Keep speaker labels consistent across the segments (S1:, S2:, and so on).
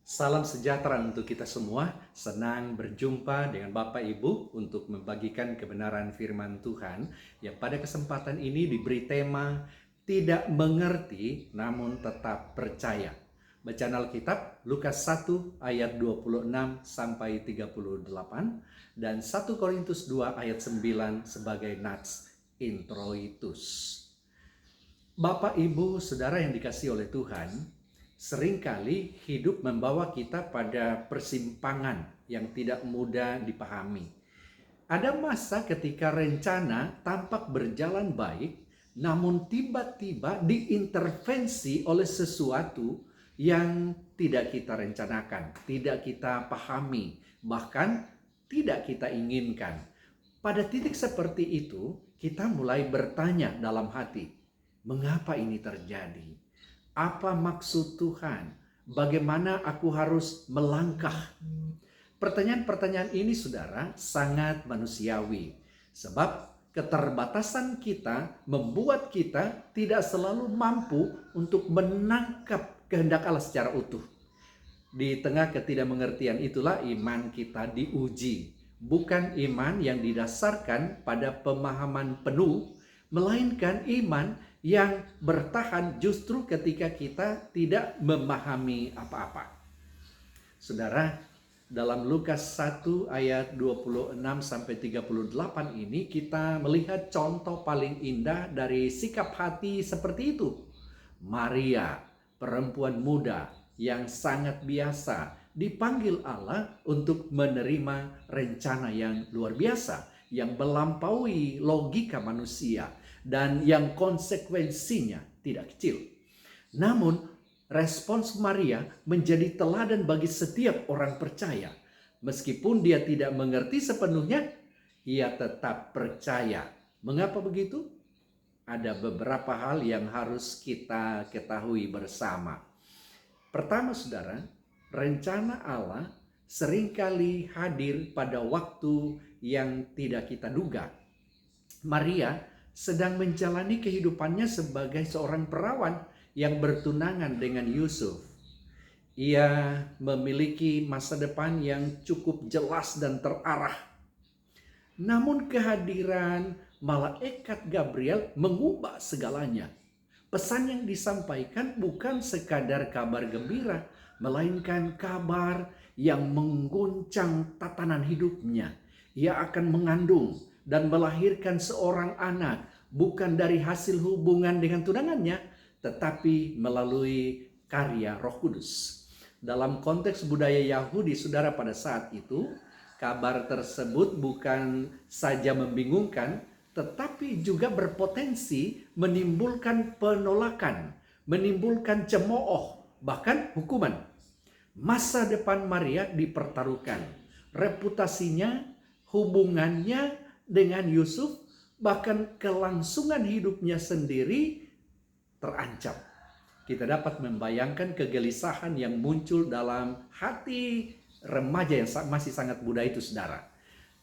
S1: Salam sejahtera untuk kita semua. Senang berjumpa dengan Bapak Ibu untuk membagikan kebenaran firman Tuhan yang pada kesempatan ini diberi tema tidak mengerti namun tetap percaya. Bacaan Alkitab Lukas 1 ayat 26 sampai 38 dan 1 Korintus 2 ayat 9 sebagai nats introitus. Bapak, Ibu, Saudara yang dikasihi oleh Tuhan, seringkali hidup membawa kita pada persimpangan yang tidak mudah dipahami. Ada masa ketika rencana tampak berjalan baik, namun tiba-tiba diintervensi oleh sesuatu yang tidak kita rencanakan, tidak kita pahami, bahkan tidak kita inginkan. Pada titik seperti itu, kita mulai bertanya dalam hati, mengapa ini terjadi? Apa maksud Tuhan? Bagaimana aku harus melangkah? Pertanyaan-pertanyaan ini, saudara, sangat manusiawi. Sebab keterbatasan kita membuat kita tidak selalu mampu untuk menangkap kehendak Allah secara utuh. Di tengah ketidakmengertian itulah iman kita diuji. Bukan iman yang didasarkan pada pemahaman penuh, melainkan iman yang bertahan justru ketika kita tidak memahami apa-apa. Saudara, dalam Lukas 1 ayat 26 sampai 38 ini kita melihat contoh paling indah dari sikap hati seperti itu. Maria, perempuan muda yang sangat biasa, dipanggil Allah untuk menerima rencana yang luar biasa, yang melampaui logika manusia dan yang konsekuensinya tidak kecil. Namun respons Maria menjadi teladan bagi setiap orang percaya. Meskipun dia tidak mengerti sepenuhnya, ia tetap percaya. Mengapa begitu? Ada beberapa hal yang harus kita ketahui bersama. Pertama, saudara, rencana Allah seringkali hadir pada waktu yang tidak kita duga. Maria sedang menjalani kehidupannya sebagai seorang perawan yang bertunangan dengan Yusuf. Ia memiliki masa depan yang cukup jelas dan terarah. Namun kehadiran malaikat Gabriel mengubah segalanya. Pesan yang disampaikan bukan sekadar kabar gembira, melainkan kabar yang mengguncang tatanan hidupnya. Ia akan mengandung dan melahirkan seorang anak, bukan dari hasil hubungan dengan tunangannya, tetapi melalui karya Roh Kudus. Dalam konteks budaya Yahudi, saudara, pada saat itu, kabar tersebut bukan saja membingungkan, tetapi juga berpotensi menimbulkan penolakan, menimbulkan cemooh, bahkan hukuman. Masa depan Maria dipertaruhkan, reputasinya, hubungannya dengan Yusuf, bahkan kelangsungan hidupnya sendiri terancam. Kita dapat membayangkan kegelisahan yang muncul dalam hati remaja yang masih sangat muda itu, saudara.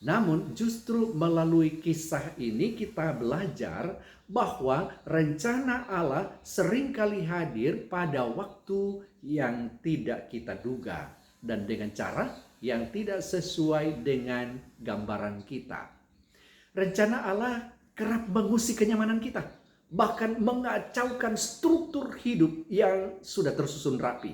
S1: Namun justru melalui kisah ini kita belajar bahwa rencana Allah seringkali hadir pada waktu yang tidak kita duga dan dengan cara yang tidak sesuai dengan gambaran kita. Rencana Allah kerap mengusik kenyamanan kita, bahkan mengacaukan struktur hidup yang sudah tersusun rapi.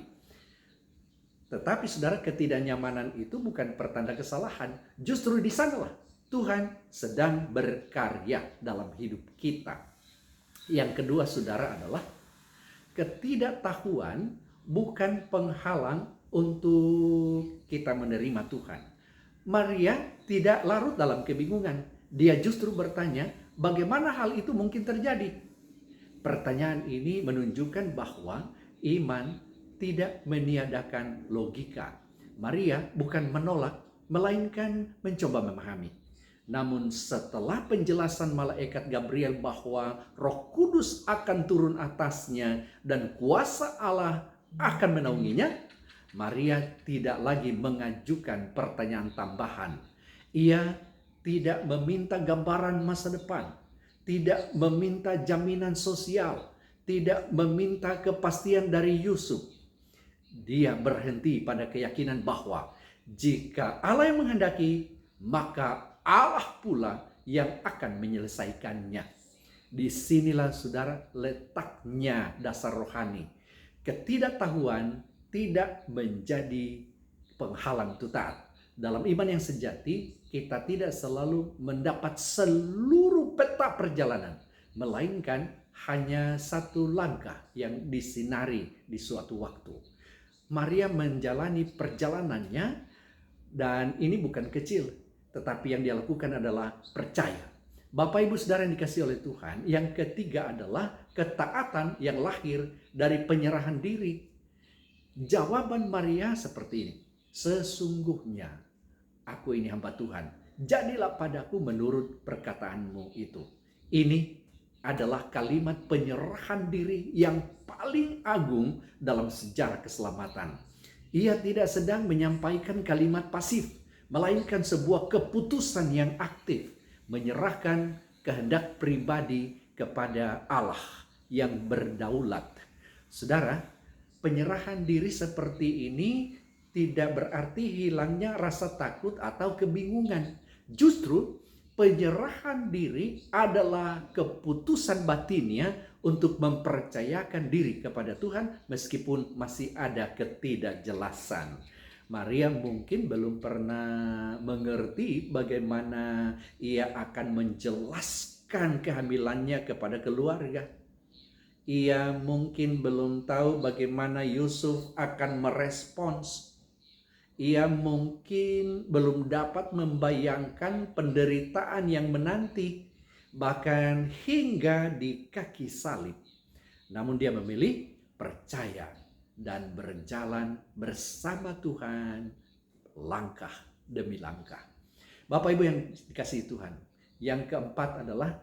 S1: Tetapi saudara, ketidaknyamanan itu bukan pertanda kesalahan. Justru di sanalah Tuhan sedang berkarya dalam hidup kita. Yang kedua, saudara, adalah ketidaktahuan bukan penghalang untuk kita menerima Tuhan. Maria tidak larut dalam kebingungan. Dia justru bertanya, bagaimana hal itu mungkin terjadi? Pertanyaan ini menunjukkan bahwa iman tidak meniadakan logika. Maria bukan menolak, melainkan mencoba memahami. Namun setelah penjelasan malaikat Gabriel bahwa Roh Kudus akan turun atasnya dan kuasa Allah akan menaunginya, Maria tidak lagi mengajukan pertanyaan tambahan. Ia tidak meminta gambaran masa depan, tidak meminta jaminan sosial, tidak meminta kepastian dari Yusuf. Dia berhenti pada keyakinan bahwa jika Allah yang menghendaki, maka Allah pula yang akan menyelesaikannya. Disinilah saudara letaknya dasar rohani. Ketidaktahuan tidak menjadi penghalang untuk taat. Dalam iman yang sejati, kita tidak selalu mendapat seluruh peta perjalanan, melainkan hanya satu langkah yang disinari di suatu waktu. Maria menjalani perjalanannya, dan ini bukan kecil, tetapi yang dia lakukan adalah percaya. Bapak Ibu Saudara yang dikasihi oleh Tuhan, yang ketiga adalah ketaatan yang lahir dari penyerahan diri. Jawaban Maria seperti ini, sesungguhnya aku ini hamba Tuhan, jadilah padaku menurut perkataanmu itu. Ini adalah kalimat penyerahan diri yang paling agung dalam sejarah keselamatan. Ia tidak sedang menyampaikan kalimat pasif, melainkan sebuah keputusan yang aktif, menyerahkan kehendak pribadi kepada Allah yang berdaulat. Saudara, penyerahan diri seperti ini tidak berarti hilangnya rasa takut atau kebingungan. Justru penyerahan diri adalah keputusan batinnya untuk mempercayakan diri kepada Tuhan meskipun masih ada ketidakjelasan. Maria mungkin belum pernah mengerti bagaimana ia akan menjelaskan kehamilannya kepada keluarga. Ia mungkin belum tahu bagaimana Yusuf akan merespons. Ia mungkin belum dapat membayangkan penderitaan yang menanti, bahkan hingga di kaki salib. Namun dia memilih percaya dan berjalan bersama Tuhan langkah demi langkah. Bapak Ibu yang dikasihi Tuhan, yang keempat adalah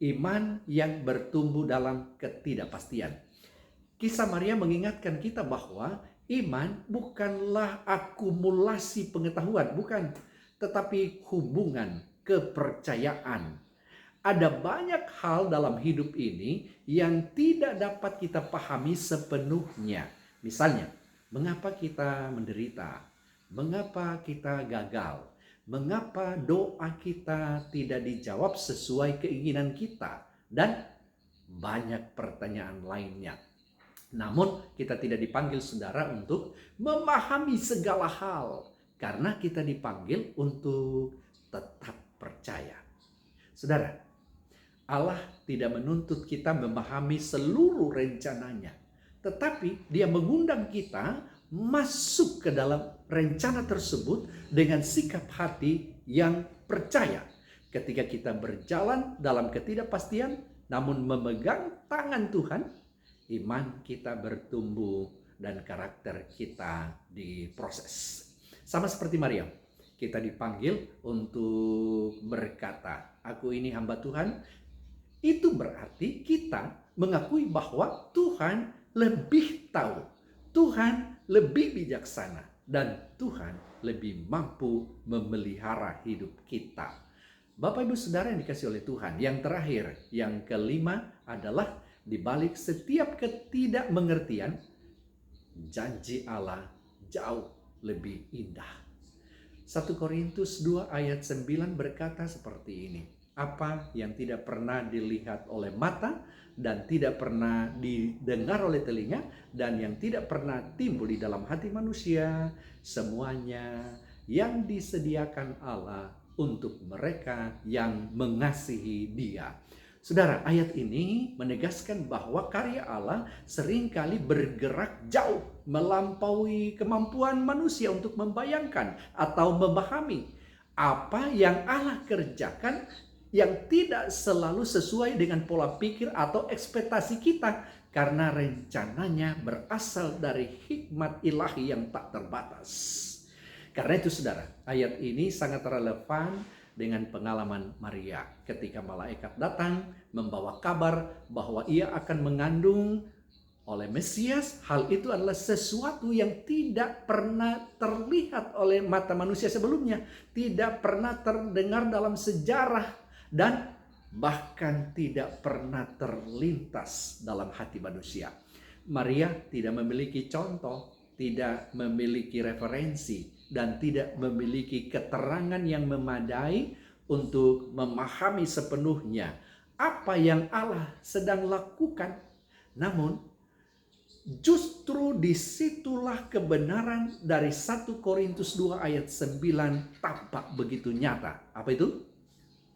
S1: iman yang bertumbuh dalam ketidakpastian. Kisah Maria mengingatkan kita bahwa iman bukanlah akumulasi pengetahuan, bukan, tetapi hubungan kepercayaan. Ada banyak hal dalam hidup ini yang tidak dapat kita pahami sepenuhnya. Misalnya, mengapa kita menderita? Mengapa kita gagal? Mengapa doa kita tidak dijawab sesuai keinginan kita? Dan banyak pertanyaan lainnya. Namun kita tidak dipanggil saudara untuk memahami segala hal, karena kita dipanggil untuk tetap percaya. Saudara, Allah tidak menuntut kita memahami seluruh rencananya, tetapi Dia mengundang kita masuk ke dalam rencana tersebut dengan sikap hati yang percaya. Ketika kita berjalan dalam ketidakpastian, namun memegang tangan Tuhan, iman kita bertumbuh dan karakter kita diproses. Sama seperti Maria, kita dipanggil untuk berkata, aku ini hamba Tuhan. Itu berarti kita mengakui bahwa Tuhan lebih tahu, Tuhan lebih bijaksana, dan Tuhan lebih mampu memelihara hidup kita. Bapak Ibu Saudara yang dikasihi oleh Tuhan, yang terakhir, yang kelima adalah di balik setiap ketidakmengertian, janji Allah jauh lebih indah. 1 Korintus 2 ayat 9 berkata seperti ini. Apa yang tidak pernah dilihat oleh mata dan tidak pernah didengar oleh telinga dan yang tidak pernah timbul di dalam hati manusia, semuanya yang disediakan Allah untuk mereka yang mengasihi Dia. Saudara, ayat ini menegaskan bahwa karya Allah seringkali bergerak jauh melampaui kemampuan manusia untuk membayangkan atau memahami. Apa yang Allah kerjakan yang tidak selalu sesuai dengan pola pikir atau ekspektasi kita, karena rencananya berasal dari hikmat ilahi yang tak terbatas. Karena itu saudara, ayat ini sangat relevan dengan pengalaman Maria ketika malaikat datang membawa kabar bahwa ia akan mengandung oleh Mesias. Hal itu adalah sesuatu yang tidak pernah terlihat oleh mata manusia sebelumnya, tidak pernah terdengar dalam sejarah, dan bahkan tidak pernah terlintas dalam hati manusia. Maria tidak memiliki contoh, tidak memiliki referensi dan tidak memiliki keterangan yang memadai untuk memahami sepenuhnya apa yang Allah sedang lakukan. Namun justru disitulah kebenaran dari 1 Korintus 2 ayat 9 tampak begitu nyata. Apa itu?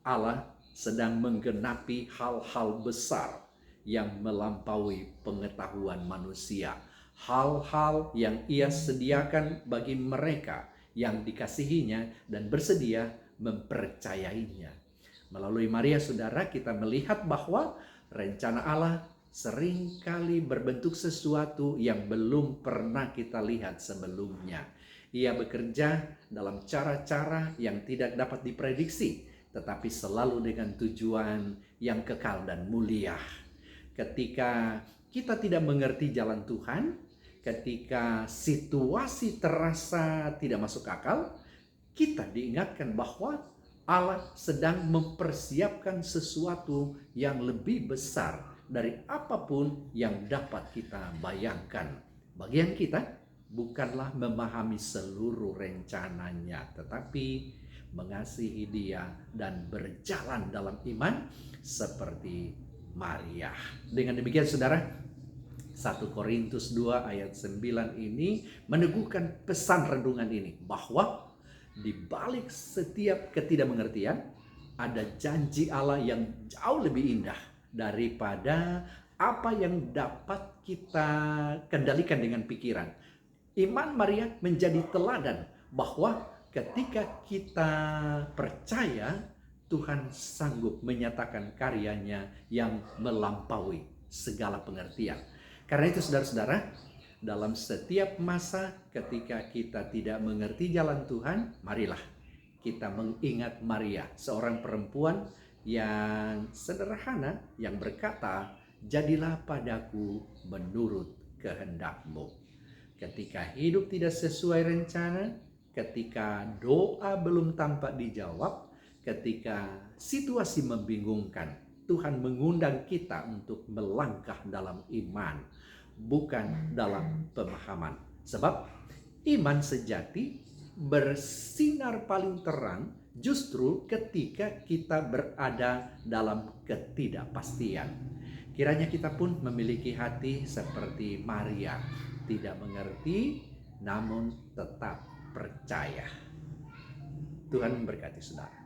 S1: Allah sedang menggenapi hal-hal besar yang melampaui pengetahuan manusia. Hal-hal yang Ia sediakan bagi mereka yang dikasihinya dan bersedia mempercayainya. Melalui Maria, saudara, kita melihat bahwa rencana Allah seringkali berbentuk sesuatu yang belum pernah kita lihat sebelumnya. Ia bekerja dalam cara-cara yang tidak dapat diprediksi, tetapi selalu dengan tujuan yang kekal dan mulia. Ketika kita tidak mengerti jalan Tuhan, ketika situasi terasa tidak masuk akal, kita diingatkan bahwa Allah sedang mempersiapkan sesuatu yang lebih besar dari apapun yang dapat kita bayangkan. Bagian kita bukanlah memahami seluruh rencananya, tetapi mengasihi Dia dan berjalan dalam iman seperti Maria. Dengan demikian, saudara, 1 Korintus 2 ayat 9 ini meneguhkan pesan renungan ini, bahwa di balik setiap ketidakmengertian ada janji Allah yang jauh lebih indah daripada apa yang dapat kita kendalikan dengan pikiran. Iman Maria menjadi teladan bahwa ketika kita percaya, Tuhan sanggup menyatakan karyanya yang melampaui segala pengertian. Karena itu, saudara-saudara, dalam setiap masa ketika kita tidak mengerti jalan Tuhan, marilah kita mengingat Maria, seorang perempuan yang sederhana, yang berkata, "Jadilah padaku menurut kehendak-Mu." Ketika hidup tidak sesuai rencana, ketika doa belum tampak dijawab, ketika situasi membingungkan, Tuhan mengundang kita untuk melangkah dalam iman, bukan dalam pemahaman. Sebab iman sejati bersinar paling terang justru ketika kita berada dalam ketidakpastian. Kiranya kita pun memiliki hati seperti Maria, tidak mengerti namun tetap percaya. Tuhan memberkati saudara.